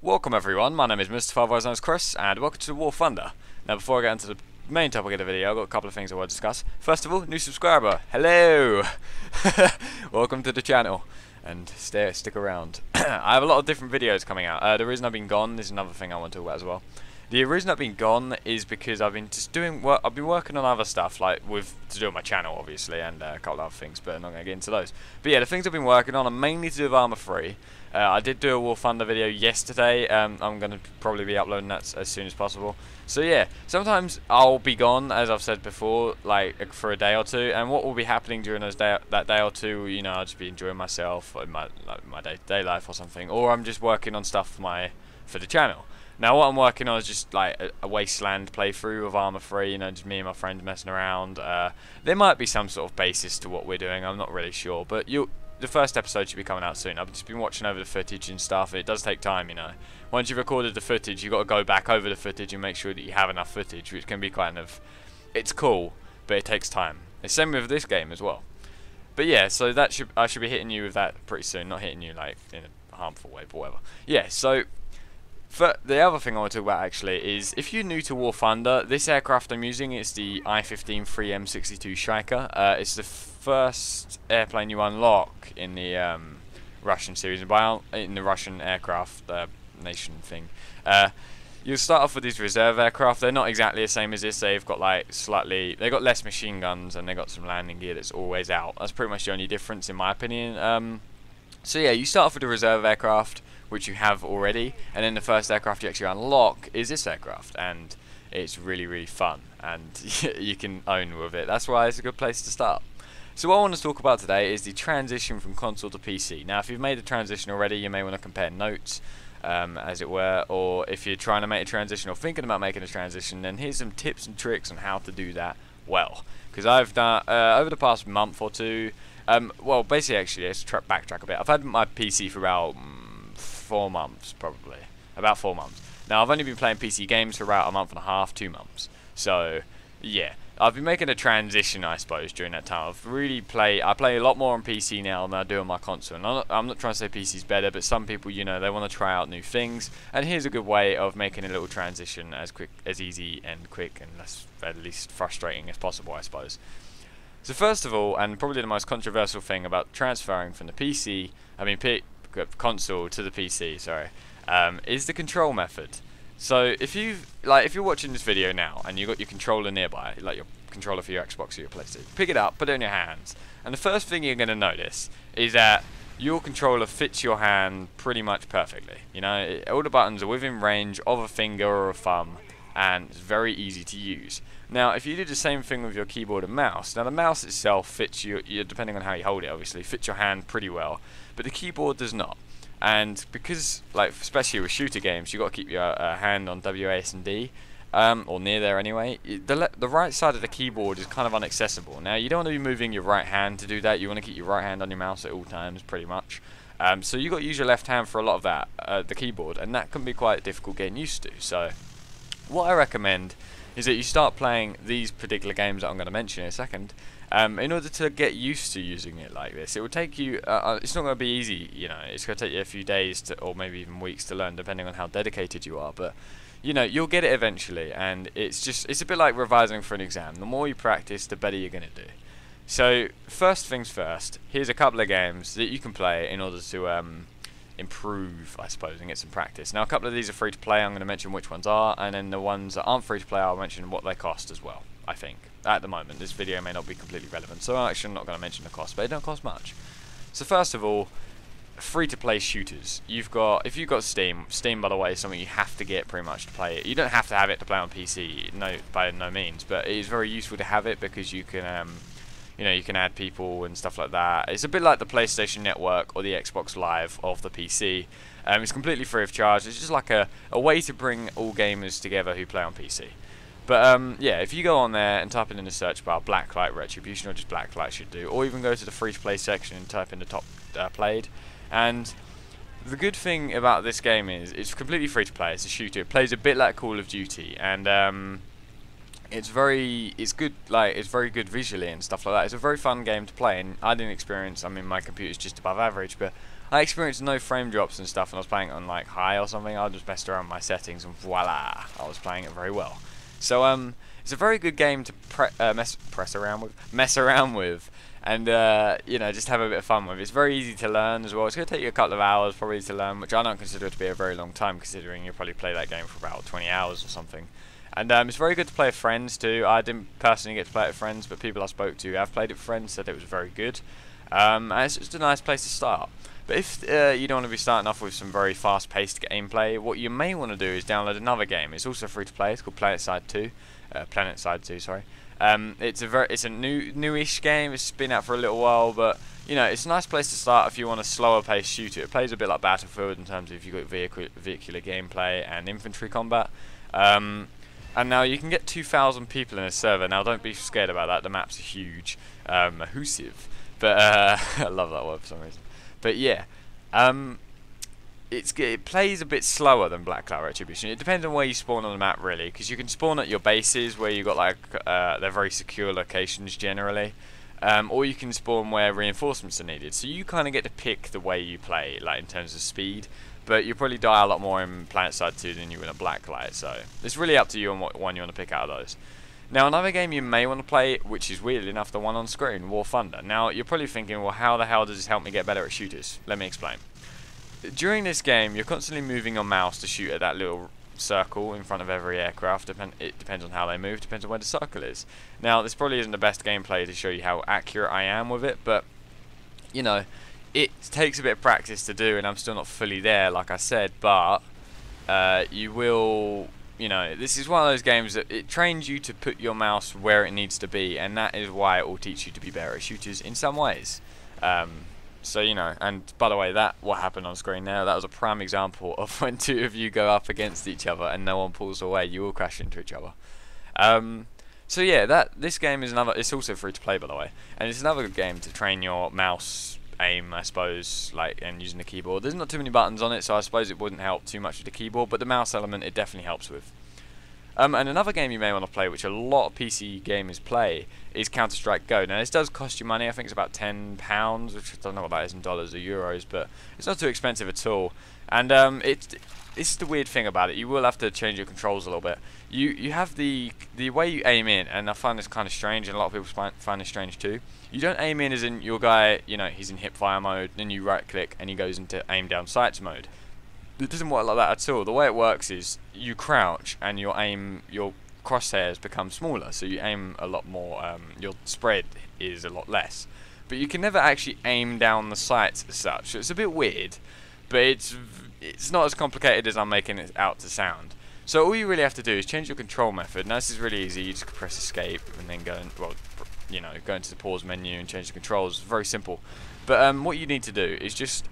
Welcome everyone, my name is Mr. otherwise known as Chris, and welcome to War Thunder. Now before I get into the main topic of the video, I've got a couple of things I want to discuss. First of all, new subscriber, hello! Welcome to the channel, and stick around. I have a lot of different videos coming out. The reason I've been gone is another thing I want to talk about as well. The reason I've been gone is because I've been just doing work. I've been working on other stuff, like to do with my channel, obviously, and a couple of other things, but I'm not going to get into those. But yeah, the things I've been working on are mainly to do with Arma 3. I did do a War Thunder video yesterday. I'm going to probably be uploading that as soon as possible. So yeah, sometimes I'll be gone, as I've said before, like for a day or two. And what will be happening during that day or two, you know, I'll just be enjoying myself, in my day-to-day life or something, or I'm just working on stuff for the channel. Now what I'm working on is just like a wasteland playthrough of Arma 3, you know, just me and my friend messing around. There might be some sort of basis to what we're doing, I'm not really sure, but the first episode should be coming out soon. I've just been watching over the footage and stuff. It does take time, you know. Once you've recorded the footage, you've got to go back over the footage and make sure that you have enough footage, which can be kind of... It's cool, but it takes time. It's the same with this game as well. But yeah, so I should be hitting you with that pretty soon. Not hitting you like in a harmful way, but whatever. Yeah, so... the other thing I want to talk about actually is, if you're new to War Thunder, this aircraft I'm using is the I-15 3M62 Shaika. It's the first airplane you unlock in the Russian series, in the Russian aircraft nation thing. You'll start off with these reserve aircraft. They're not exactly the same as this. They've got they've got less machine guns and they've got some landing gear that's always out. That's pretty much the only difference in my opinion. So yeah, you start off with the reserve aircraft, which you have already, and then the first aircraft you actually unlock is this aircraft, and it's really, really fun, and you can own with it. That's why it's a good place to start. So what I want to talk about today is the transition from console to PC. Now, if you've made the transition already, you may want to compare notes, as it were, or if you're trying to make a transition or thinking about making a transition, then here's some tips and tricks on how to do that well. Because I've done, over the past month or two, well, basically, actually, let's backtrack a bit. I've had my PC for about 4 months, probably. About 4 months. Now, I've only been playing PC games for about a month and a half, 2 months. So, yeah. I've been making a transition, I suppose, during that time. I play a lot more on PC now than I do on my console. And I'm not trying to say PC's better, but some people, you know, they want to try out new things. And here's a good way of making a little transition as easy and quick and at least frustrating as possible, I suppose. So first of all, and probably the most controversial thing about transferring from the console to the PC, sorry, is the control method. So if you're watching this video now and you've got your controller nearby, like your controller for your Xbox or your PlayStation, pick it up, put it in your hands, and the first thing you're going to notice is that your controller fits your hand pretty much perfectly. You know, all the buttons are within range of a finger or a thumb, and it's very easy to use. Now, if you do the same thing with your keyboard and mouse, now the mouse itself fits you, depending on how you hold it, obviously, fits your hand pretty well, but the keyboard does not. And because, like, especially with shooter games, you've got to keep your hand on WASD, or near there anyway. The right side of the keyboard is kind of inaccessible. Now, you don't want to be moving your right hand to do that. You want to keep your right hand on your mouse at all times, pretty much. So you've got to use your left hand for a lot of that, the keyboard, and that can be quite difficult getting used to. So, what I recommend is that you start playing these particular games that I'm going to mention in a second, in order to get used to using it like this. It will take you, it's not going to be easy, you know, it's going to take you a few days or maybe even weeks to learn, depending on how dedicated you are, but, you know, you'll get it eventually, and it's a bit like revising for an exam. The more you practice, the better you're going to do. So, first things first, here's a couple of games that you can play in order to, improve, I suppose, and get some practice. Now, a couple of these are free to play. I'm going to mention which ones are, and then the ones that aren't free to play, I'll mention what they cost as well, I think. At the moment, this video may not be completely relevant, so actually I'm not going to mention the cost, but it don't cost much. So first of all, free to play shooters. If you've got Steam, by the way, is something you have to get pretty much to play it. You don't have to have it to play on PC, no, by no means, but it is very useful to have it because you can you know, you can add people and stuff like that. It's a bit like the PlayStation Network or the Xbox Live of the PC. It's completely free of charge. It's just like a way to bring all gamers together who play on PC. But yeah, if you go on there and type in the search bar Blacklight Retribution, or just Blacklight should do, or even go to the free to play section and type in the top played. And the good thing about this game is it's completely free to play. It's a shooter. It plays a bit like Call of Duty, and it's very good visually and stuff like that. It's a very fun game to play, and I didn't experience, I mean, my computer's just above average, but I experienced no frame drops and stuff, and I was playing it on like high or something. I just messed around with my settings, and voila, I was playing it very well. So it's a very good game to mess around with, and you know, just have a bit of fun with. It's very easy to learn as well. It's going to take you a couple of hours probably to learn, which I don't consider to be a very long time, considering you probably play that game for about 20 hours or something. And it's very good to play with friends too. I didn't personally get to play it with friends, but people I spoke to have played it with friends said it was very good. And it's just a nice place to start. But if you don't want to be starting off with some very fast-paced gameplay, what you may want to do is download another game. It's also free to play. It's called PlanetSide 2. PlanetSide 2, sorry. It's a newish game. It's been out for a little while, but you know, it's a nice place to start if you want a slower-paced shooter. It plays a bit like Battlefield in terms of if you've got vehicular gameplay and infantry combat. And now you can get 2,000 people in a server. Now don't be scared about that. The maps are huge, massive. But I love that word for some reason. But yeah, it plays a bit slower than Black Cloud Retribution. It depends on where you spawn on the map, really, because you can spawn at your bases where you got like they're very secure locations generally, or you can spawn where reinforcements are needed. So you kind of get to pick the way you play, like in terms of speed. But you probably die a lot more in PlanetSide 2 than you will in a Blacklight, so it's really up to you on what one you want to pick out of those. Now, another game you may want to play, which is weirdly enough the one on screen, War Thunder. Now, you're probably thinking, well, how the hell does this help me get better at shooters? Let me explain. During this game, you're constantly moving your mouse to shoot at that little circle in front of every aircraft. It depends on how they move, depends on where the circle is. Now, this probably isn't the best gameplay to show you how accurate I am with it, but, you know, it takes a bit of practice to do, and I'm still not fully there, like I said, but you will, you know, this is one of those games that it trains you to put your mouse where it needs to be, and that is why it will teach you to be better at shooters in some ways. So, you know, and by the way, what happened on screen now, that was a prime example of when two of you go up against each other and no one pulls away, you will crash into each other. So yeah, this game is it's also free to play, by the way, and it's another good game to train your mouse aim, I suppose, like, and using the keyboard. There's not too many buttons on it, so I suppose it wouldn't help too much with the keyboard, but the mouse element it definitely helps with. And another game you may want to play, which a lot of PC gamers play, is Counter-Strike Go. Now, this does cost you money. I think it's about £10, which I don't know what that is in dollars or euros, but it's not too expensive at all. And it's the weird thing about it. You will have to change your controls a little bit. You have the way you aim in, and I find this kind of strange, and a lot of people find this strange too. You don't aim in as in your guy, you know, he's in hipfire mode, then you right click and he goes into aim down sights mode. It doesn't work like that at all. The way it works is you crouch and your crosshairs become smaller, so you aim a lot more, your spread is a lot less. But you can never actually aim down the sights as such, so it's a bit weird, but it's not as complicated as I'm making it out to sound. So all you really have to do is change your control method. Now this is really easy, you just press escape and then go into the pause menu and change the controls. It's very simple. But what you need to do is just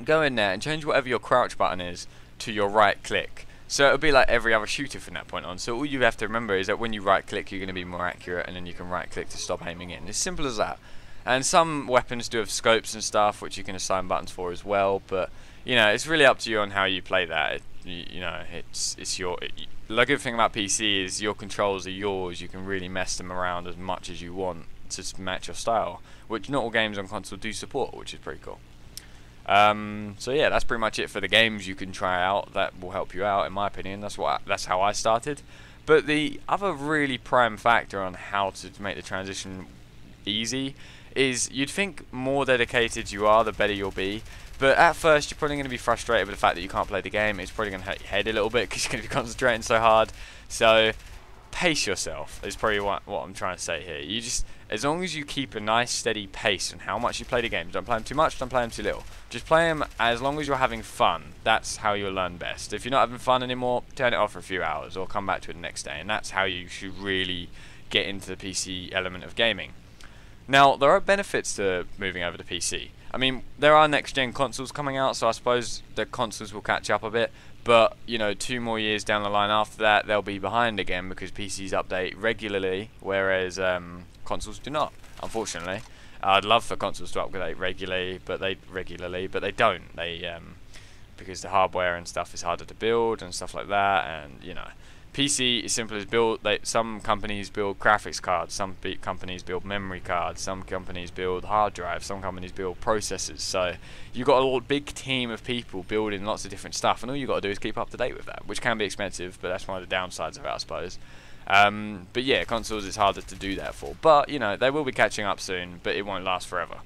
go in there and change whatever your crouch button is to your right click. So it'll be like every other shooter from that point on. So all you have to remember is that when you right click, you're going to be more accurate, and then you can right click to stop aiming in. It's simple as that. And some weapons do have scopes and stuff, which you can assign buttons for as well. But you know, it's really up to you on how you play that. You know, the good thing about PC is your controls are yours. You can really mess them around as much as you want to match your style, which not all games on console do support, which is pretty cool. So yeah, that's pretty much it for the games you can try out that will help you out, in my opinion. That's how I started. But the other really prime factor on how to make the transition easy is you'd think more dedicated you are, the better you'll be. But at first, you're probably going to be frustrated with the fact that you can't play the game. It's probably going to hurt your head a little bit because you're going to be concentrating so hard. So pace yourself is probably what I'm trying to say here. You just, as long as you keep a nice steady pace on how much you play the games, don't play them too much, don't play them too little. Just play them as long as you're having fun. That's how you'll learn best. If you're not having fun anymore, turn it off for a few hours or come back to it the next day. And that's how you should really get into the PC element of gaming. Now, there are benefits to moving over to PC. I mean, there are next-gen consoles coming out, so I suppose the consoles will catch up a bit. But, you know, 2 more years down the line after that, they'll be behind again because PCs update regularly, whereas consoles do not, unfortunately. I'd love for consoles to update regularly, but they don't. Because the hardware and stuff is harder to build and stuff like that, and, you know, PC is simple as build. Some companies build graphics cards, some companies build memory cards, some companies build hard drives, some companies build processors. So you've got a big team of people building lots of different stuff, and all you got to do is keep up to date with that, which can be expensive, but that's one of the downsides of it, I suppose. But yeah, consoles is harder to do that for. But you know, they will be catching up soon, but it won't last forever.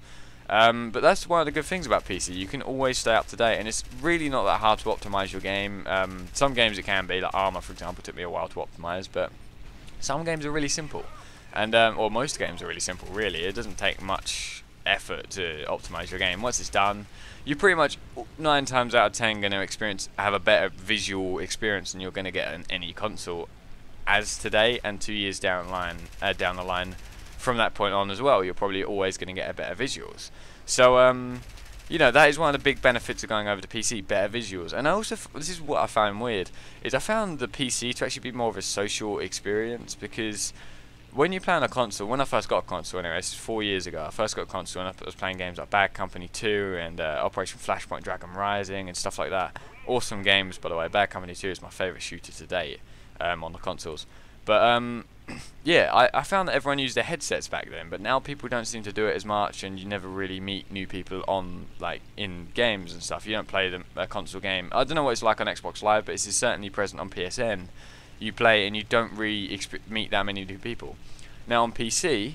But that's one of the good things about PC. You can always stay up to date, and it's really not that hard to optimize your game. Some games it can be, like Arma for example, took me a while to optimize, but some games are really simple, and or most games are really simple. Really, it doesn't take much effort to optimize your game. Once it's done, you're pretty much 9 times out of 10 going to have a better visual experience than you're going to get on any console as today, and 2 years down the line. From that point on as well, you're probably always going to get a better visuals. So you know, that is one of the big benefits of going over to PC, better visuals. And I also, this is what I found weird, is I found the PC to actually be more of a social experience, because when you play on a console, when I first got a console anyway, this is 4 years ago, I first got a console and I was playing games like Bad Company 2 and Operation Flashpoint Dragon Rising and stuff like that. Awesome games, by the way. Bad Company 2 is my favourite shooter to date on the consoles. But yeah, I found that everyone used their headsets back then, but now people don't seem to do it as much, and you never really meet new people on, like, in games and stuff. You don't play a console game. I don't know what it's like on Xbox Live, but it's certainly present on PSN. You play and you don't really meet that many new people. Now on PC,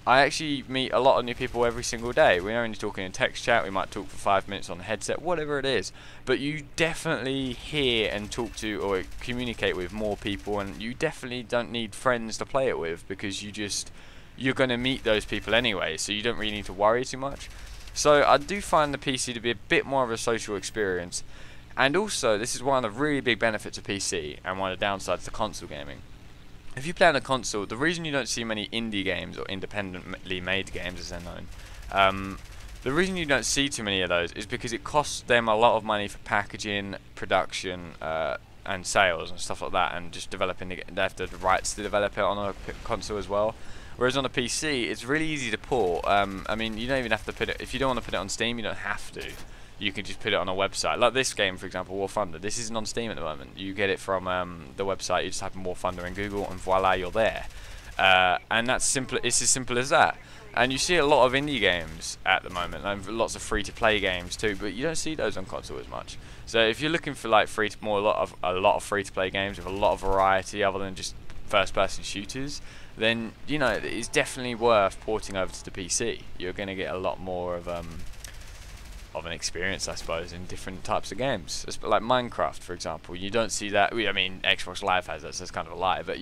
I actually meet a lot of new people every single day. We're only talking in text chat, we might talk for 5 minutes on the headset, whatever it is. But you definitely hear and talk to or communicate with more people, and you definitely don't need friends to play it with, because you're going to meet those people anyway, so you don't really need to worry too much. So I do find the PC to be a bit more of a social experience. And also, this is one of the really big benefits of PC, and one of the downsides to console gaming. If you play on a console, the reason you don't see many indie games, or independently made games as they're known, the reason you don't see too many of those is because it costs them a lot of money for packaging, production, and sales and stuff like that, and just developing they have the rights to develop it on a console as well. Whereas on a PC, it's really easy to port. I mean, you don't even have to put it, if you don't want to put it on Steam, you don't have to. You can just put it on a website. Like this game, for example, War Thunder. This isn't on Steam at the moment. You get it from the website. You just type in War Thunder in Google, and voila, you're there. And that's simple. It's as simple as that. And you see a lot of indie games at the moment, and lots of free-to-play games too. But you don't see those on console as much. So if you're looking for like a lot of free-to-play games with a lot of variety, other than just first-person shooters, then you know it's definitely worth porting over to the PC. You're going to get a lot more of an experience, I suppose, in different types of games. It's like Minecraft, for example. You don't see that. I mean, Xbox Live has that, so it's kind of a lie. But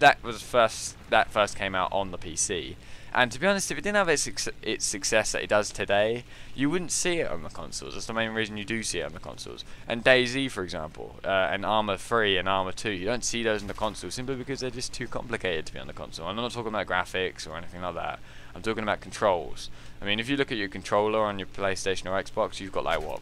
that first came out on the PC. And to be honest, if it didn't have its success that it does today, you wouldn't see it on the consoles. That's the main reason you do see it on the consoles. And DayZ, for example, and Arma 3 and Arma 2, you don't see those on the console simply because they're just too complicated to be on the console. And I'm not talking about graphics or anything like that. I'm talking about controls. I mean, if you look at your controller on your PlayStation or Xbox, you've got like, what,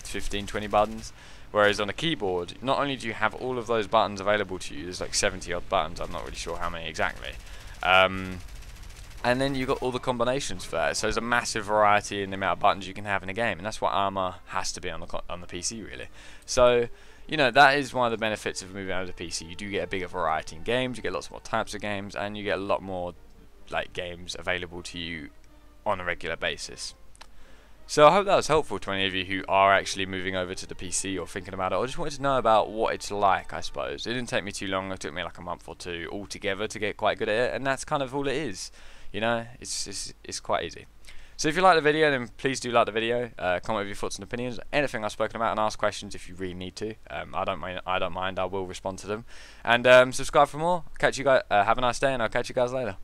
15, 20 buttons? Whereas on a keyboard, not only do you have all of those buttons available to you, there's like 70 odd buttons, I'm not really sure how many exactly. And then you've got all the combinations for that. So there's a massive variety in the amount of buttons you can have in a game, and that's what Arma has to be on the PC, really. So, you know, that is one of the benefits of moving over to PC. You do get a bigger variety in games, you get lots more types of games, and you get a lot more like games available to you on a regular basis. So I hope that was helpful to any of you who are actually moving over to the PC or thinking about it, or just wanted to know about what it's like, I suppose. It didn't take me too long. It took me like a month or two altogether to get quite good at it, and that's kind of all it is. You know, it's quite easy. So if you like the video, then please do like the video. Comment with your thoughts and opinions, anything I've spoken about, and ask questions if you really need to. I don't mind. I will respond to them. And subscribe for more. Catch you guys. Have a nice day, and I'll catch you guys later.